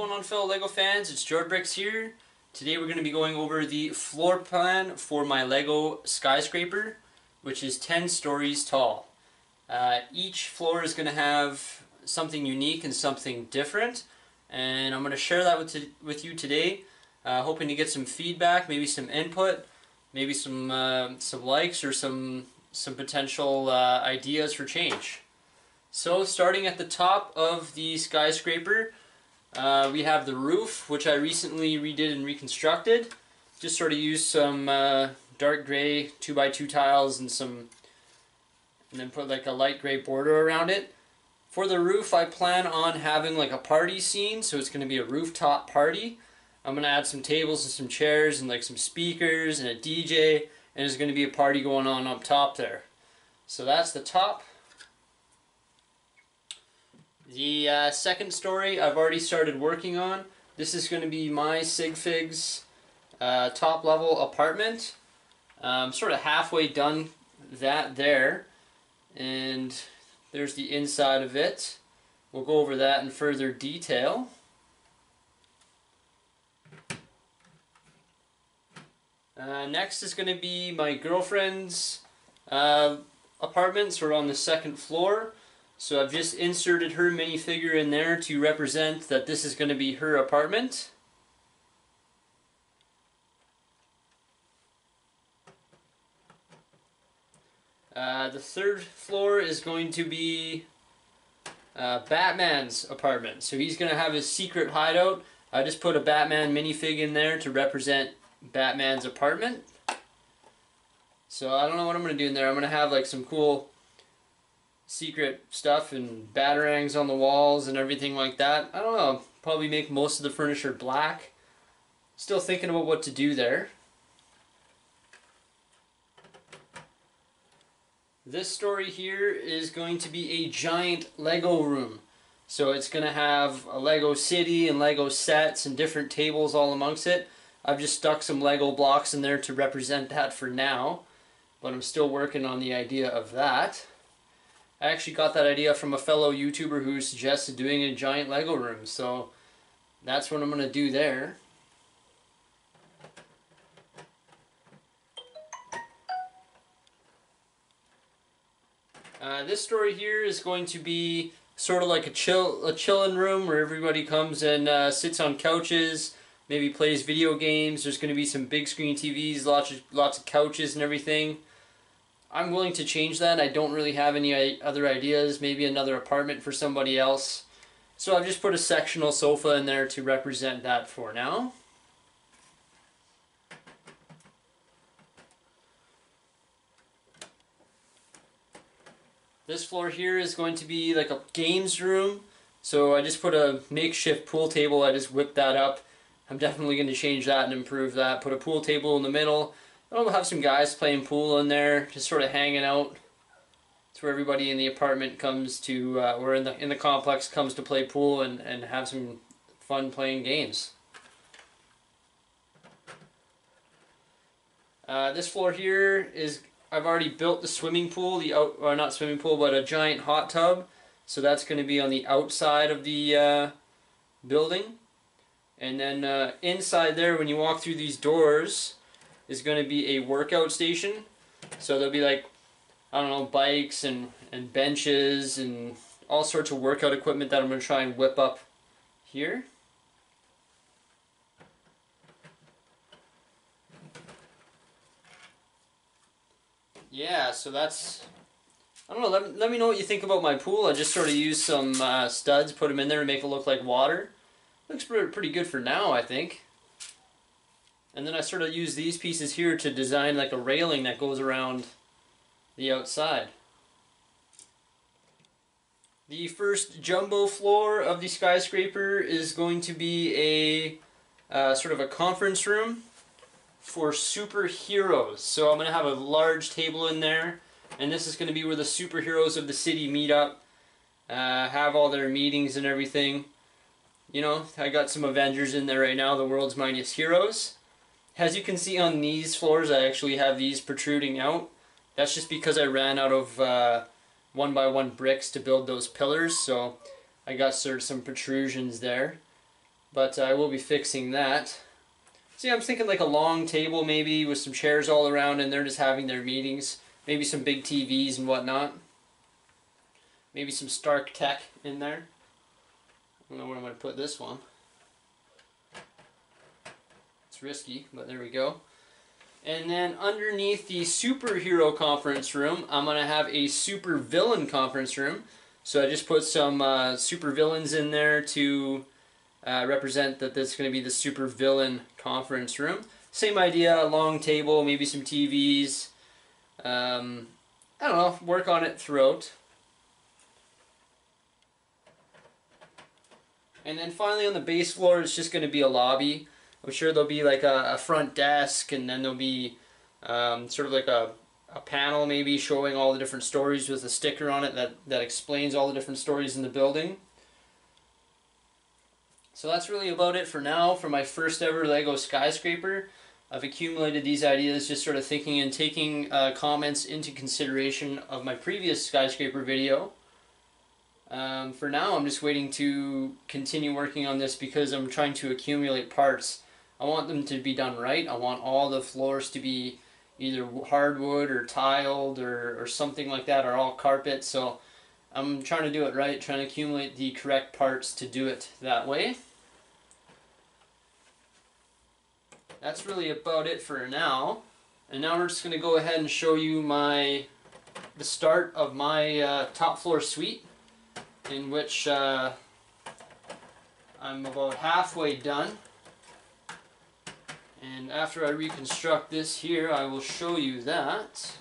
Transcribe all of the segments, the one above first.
going on, fellow LEGO fans? It's George Bricks here. Today we're going to be going over the floor plan for my LEGO Skyscraper, which is 10 stories tall. Each floor is going to have something unique and something different, and I'm going to share that with you today, hoping to get some feedback, maybe some input, maybe some likes or some potential ideas for change. So starting at the top of the Skyscraper, we have the roof, which I recently redid and reconstructed. Just sort of used some dark gray 2x2 tiles and then put like a light gray border around it. For the roof, I plan on having like a party scene, so it's going to be a rooftop party. I'm going to add some tables and some chairs and like some speakers and a DJ, and there's going to be a party going on up top there. So that's the top. The second story I've already started working on. This is going to be my Sig Figs top level apartment. I'm sort of halfway done that there, and there's the inside of it. We'll go over that in further detail. Next is going to be my girlfriend's apartment, sort of on the second floor. So I've just inserted her minifigure in there to represent that this is going to be her apartment. The third floor is going to be Batman's apartment. So he's going to have his secret hideout. I just put a Batman minifig in there to represent Batman's apartment. So I don't know what I'm going to do in there. I'm going to have like some cool secret stuff and batarangs on the walls and everything like that. I don't know, probably make most of the furniture black. Still thinking about what to do there. This story here is going to be a giant Lego room. So it's going to have a Lego city and Lego sets and different tables all amongst it. I've just stuck some Lego blocks in there to represent that for now, but I'm still working on the idea of that. I actually got that idea from a fellow YouTuber who suggested doing a giant Lego room, so that's what I'm going to do there. This story here is going to be sort of like a chillin' room where everybody comes and sits on couches, maybe plays video games. There's going to be some big screen TVs, lots of couches and everything. I'm willing to change that. I don't really have any other ideas. Maybe another apartment for somebody else. So I've just put a sectional sofa in there to represent that for now. This floor here is going to be like a games room. So I just put a makeshift pool table. I just whipped that up. I'm definitely going to change that and improve that. Put a pool table in the middle. I'll have some guys playing pool in there, just sort of hanging out. It's where everybody in the apartment comes to, or in the complex comes to play pool and have some fun playing games. This floor here is, I've already built the swimming pool, or not swimming pool, but a giant hot tub. So that's going to be on the outside of the building. And then inside there, when you walk through these doors, is going to be a workout station. So there'll be like, I don't know, bikes and benches and all sorts of workout equipment that I'm going to try and whip up here. Yeah, so that's, I don't know, let me know what you think about my pool. I just sort of used some studs, put them in there to make it look like water. Looks pretty good for now, I think. And then I sort of use these pieces here to design like a railing that goes around the outside. The first jumbo floor of the Skyscraper is going to be a sort of a conference room for superheroes. So I'm going to have a large table in there, and this is going to be where the superheroes of the city meet up, have all their meetings and everything. You know, I got some Avengers in there right now, the world's mightiest heroes. As you can see on these floors, I actually have these protruding out. That's just because I ran out of 1x1 bricks to build those pillars, so I got sort of some protrusions there. but I will be fixing that. See, I'm thinking like a long table maybe with some chairs all around and they're just having their meetings. Maybe some big TVs and whatnot. Maybe some Stark Tech in there. I don't know where I'm going to put this one. It's risky, but there we go. And then underneath the superhero conference room, I'm going to have a super villain conference room. So I just put some super villains in there to represent that this is going to be the super villain conference room. Same idea, a long table, maybe some TVs. I don't know, work on it throughout. And then finally on the base floor, it's just going to be a lobby. I'm sure there'll be like a front desk, and then there'll be sort of like a panel maybe showing all the different stories with a sticker on it that explains all the different stories in the building. So that's really about it for now for my first ever Lego Skyscraper. I've accumulated these ideas just sort of thinking and taking comments into consideration of my previous Skyscraper video. For now I'm just waiting to continue working on this because I'm trying to accumulate parts. I want them to be done right. I want all the floors to be either hardwood or tiled or something like that, or all carpet. So I'm trying to do it right, trying to accumulate the correct parts to do it that way. That's really about it for now. And now we're just going to go ahead and show you the start of my top floor suite, in which I'm about halfway done. And after I reconstruct this here, I will show you that.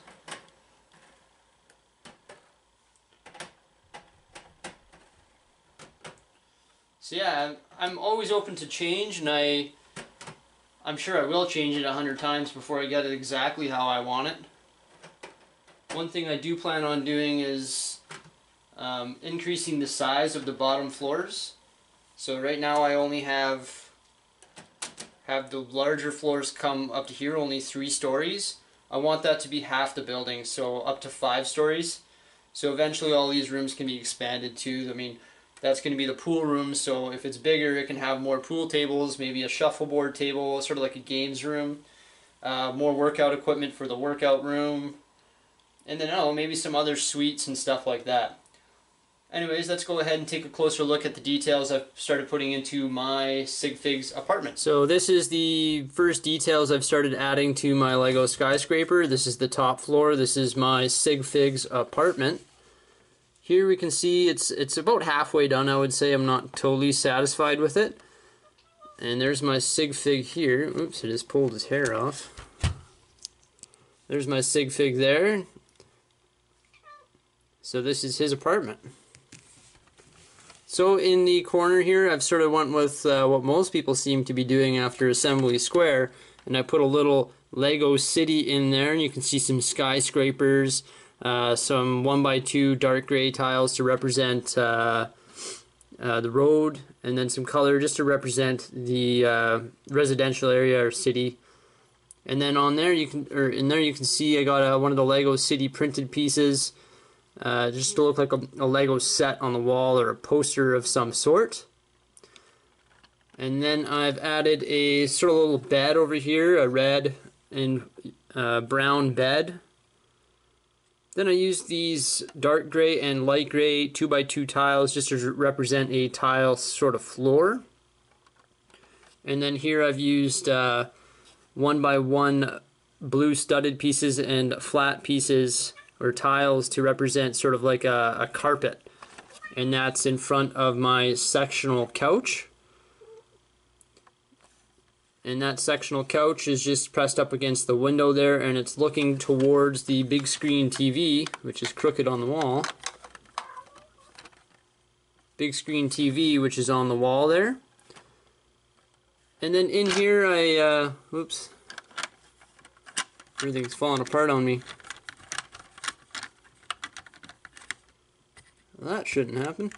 So yeah, I'm always open to change, and I'm sure I will change it 100 times before I get it exactly how I want it. One thing I do plan on doing is increasing the size of the bottom floors. So right now I only have the larger floors come up to here, only 3 stories. I want that to be half the building, so up to 5 stories. So eventually all these rooms can be expanded too. I mean, that's going to be the pool room, so if it's bigger it can have more pool tables, maybe a shuffleboard table, sort of like a games room, more workout equipment for the workout room, and then maybe some other suites and stuff like that. Anyways, let's go ahead and take a closer look at the details I've started putting into my Sig Figs apartment. So this is the first details I've started adding to my Lego Skyscraper. This is the top floor. This is my Sig Figs apartment. Here we can see it's about halfway done, I would say. I'm not totally satisfied with it. And there's my Sig Fig here. Oops, I just pulled his hair off. There's my Sig Fig there. So this is his apartment. So in the corner here, I've sort of went with what most people seem to be doing after Assembly Square, and I put a little Lego city in there, and you can see some skyscrapers, some 1x2 dark gray tiles to represent the road, and then some color just to represent the residential area or city. And then on there you can see I got one of the Lego city printed pieces. Just to look like a Lego set on the wall or a poster of some sort. And then I've added a sort of little bed over here, a red and brown bed. Then I used these dark gray and light gray 2x2 tiles just to represent a tile sort of floor. And then here I've used 1x1 blue studded pieces and flat pieces or tiles to represent sort of like a carpet, and that's in front of my sectional couch. And that sectional couch is just pressed up against the window there, and it's looking towards the big screen TV, which is crooked on the wall. Big screen TV, which is on the wall there. And then in here oops, everything's falling apart on me. That shouldn't happen.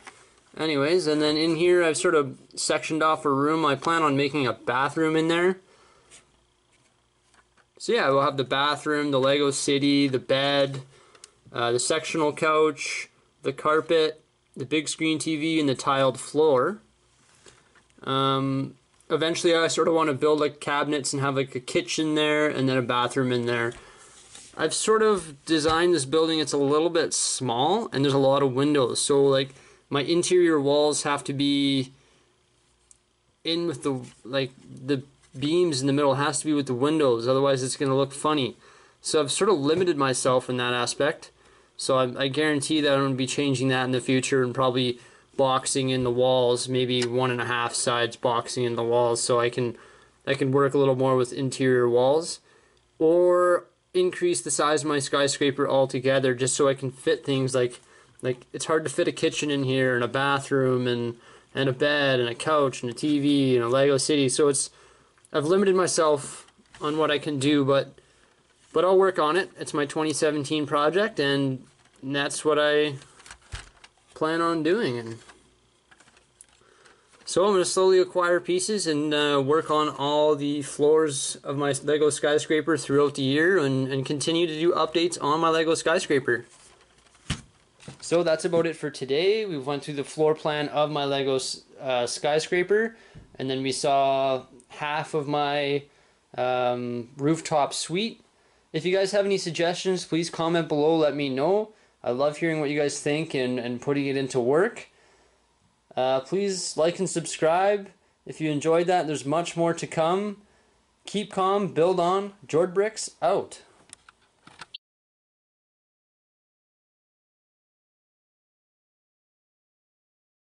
Anyways, and then in here I've sort of sectioned off a room. I plan on making a bathroom in there. So yeah, we'll have the bathroom, the Lego city, the bed, the sectional couch, the carpet, the big screen TV, and the tiled floor. Eventually I sort of want to build like cabinets and have like a kitchen there and then a bathroom in there. I've sort of designed this building, it's a little bit small and there's a lot of windows, so like my interior walls have to be in with the beams in the middle has to be with the windows, otherwise it's going to look funny. So I've sort of limited myself in that aspect. So I guarantee that I'm going to be changing that in the future and probably boxing in the walls, maybe 1.5 sides boxing in the walls, so I can work a little more with interior walls, or increase the size of my skyscraper altogether just so I can fit things like it's hard to fit a kitchen in here and a bathroom and a bed and a couch and a TV and a Lego city. So I've limited myself on what I can do, but I'll work on it. It's my 2017 project, and that's what I plan on doing. And so I'm going to slowly acquire pieces and work on all the floors of my Lego skyscraper throughout the year, and continue to do updates on my Lego skyscraper. So that's about it for today. We went through the floor plan of my Lego skyscraper, and then we saw half of my rooftop suite. If you guys have any suggestions, please comment below, let me know. I love hearing what you guys think and putting it into work. Please like and subscribe if you enjoyed that. There's much more to come. Keep calm, build on. Jord Bricks out.